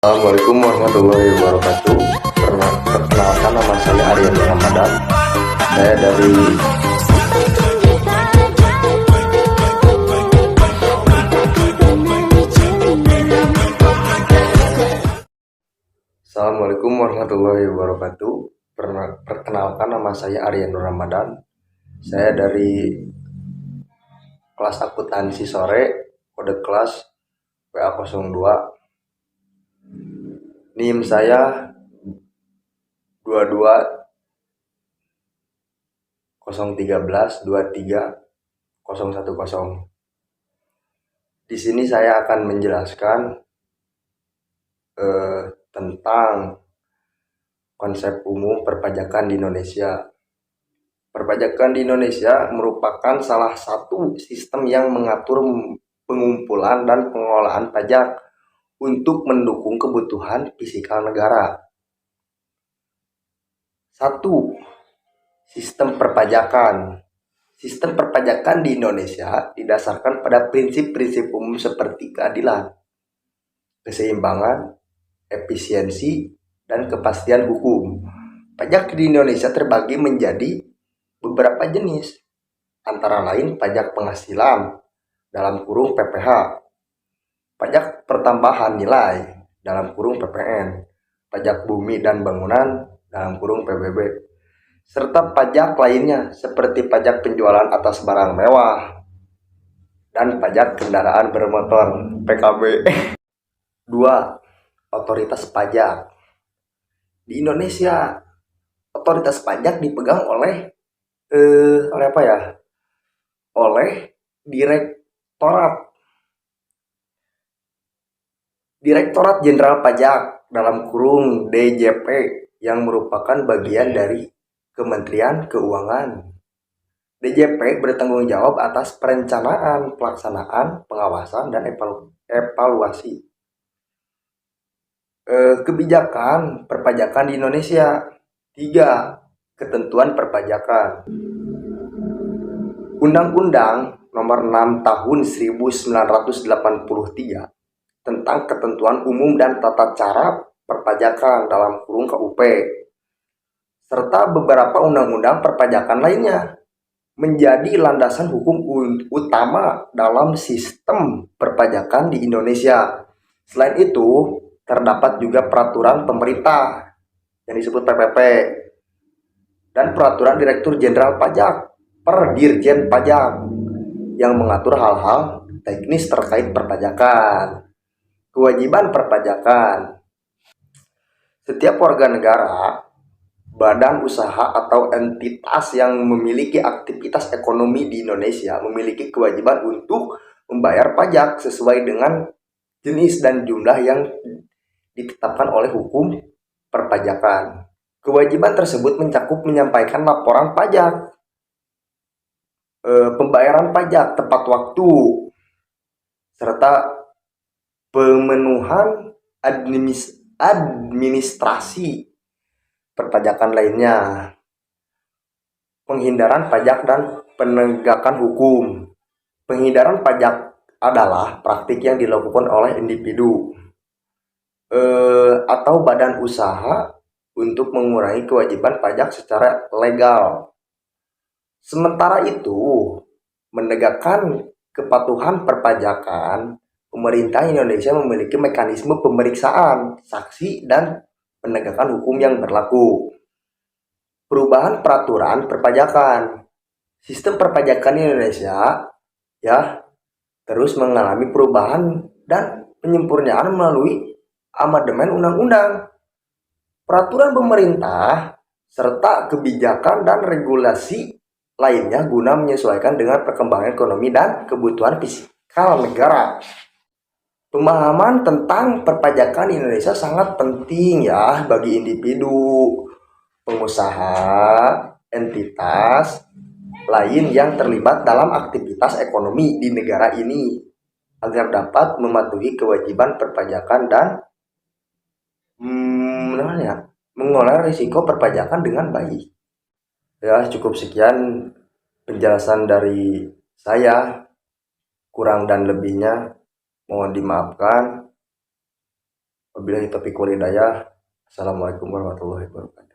Assalamualaikum warahmatullahi wabarakatuh. Perkenalkan, nama saya Aryan Ramadan. Saya dari Assalamualaikum warahmatullahi wabarakatuh. Perkenalkan, nama saya Aryan Ramadan. Saya dari kelas akuntansi sore, kode kelas WA02. NIM saya 22 013 23 010. Di sini saya akan menjelaskan tentang konsep umum perpajakan di Indonesia. Perpajakan di Indonesia merupakan salah satu sistem yang mengatur pengumpulan dan pengelolaan pajak untuk mendukung kebutuhan fiskal negara. 1. Sistem perpajakan. Sistem perpajakan di Indonesia didasarkan pada prinsip-prinsip umum seperti keadilan, keseimbangan, efisiensi, dan kepastian hukum. Pajak di Indonesia terbagi menjadi beberapa jenis, antara lain pajak penghasilan dalam kurung PPH, pajak pertambahan nilai dalam kurung PPN, pajak bumi dan bangunan dalam kurung PBB, serta pajak lainnya seperti pajak penjualan atas barang mewah dan pajak kendaraan bermotor (PKB). 2. Otoritas pajak. Di Indonesia, otoritas pajak dipegang oleh Direktorat Jenderal Pajak dalam kurung DJP, yang merupakan bagian dari Kementerian Keuangan. DJP bertanggung jawab atas perencanaan, pelaksanaan, pengawasan, dan evaluasi kebijakan perpajakan di Indonesia. 3. Ketentuan perpajakan. Undang-Undang Nomor 6 Tahun 1983 tentang ketentuan umum dan tata cara perpajakan dalam kurung KUP, serta beberapa undang-undang perpajakan lainnya menjadi landasan hukum utama dalam sistem perpajakan di Indonesia. Selain itu, terdapat juga peraturan pemerintah yang disebut PPP dan peraturan Direktur Jenderal Pajak per Dirjen Pajak yang mengatur hal-hal teknis terkait perpajakan. Kewajiban perpajakan. Setiap warga negara, badan usaha atau entitas yang memiliki aktivitas ekonomi di Indonesia memiliki kewajiban untuk membayar pajak sesuai dengan jenis dan jumlah yang ditetapkan oleh hukum perpajakan. Kewajiban tersebut mencakup menyampaikan laporan pajak, pembayaran pajak tepat waktu, serta pemenuhan administrasi perpajakan lainnya. Penghindaran pajak dan penegakan hukum. Penghindaran pajak adalah praktik yang dilakukan oleh individu atau badan usaha untuk mengurangi kewajiban pajak secara legal. Sementara itu, menegakkan kepatuhan perpajakan, pemerintah Indonesia memiliki mekanisme pemeriksaan saksi dan penegakan hukum yang berlaku. Perubahan peraturan perpajakan. Sistem perpajakan di Indonesia terus mengalami perubahan dan penyempurnaan melalui amandemen undang-undang, peraturan pemerintah, serta kebijakan dan regulasi lainnya guna menyesuaikan dengan perkembangan ekonomi dan kebutuhan fiskal negara. Pemahaman tentang perpajakan di Indonesia sangat penting bagi individu, pengusaha, entitas lain yang terlibat dalam aktivitas ekonomi di negara ini agar dapat mematuhi kewajiban perpajakan dan mengelola risiko perpajakan dengan baik. Cukup sekian penjelasan dari saya. Kurang dan lebihnya mohon dimaafkan. Wabillahi taufiq wal hidayah. Assalamualaikum warahmatullahi wabarakatuh.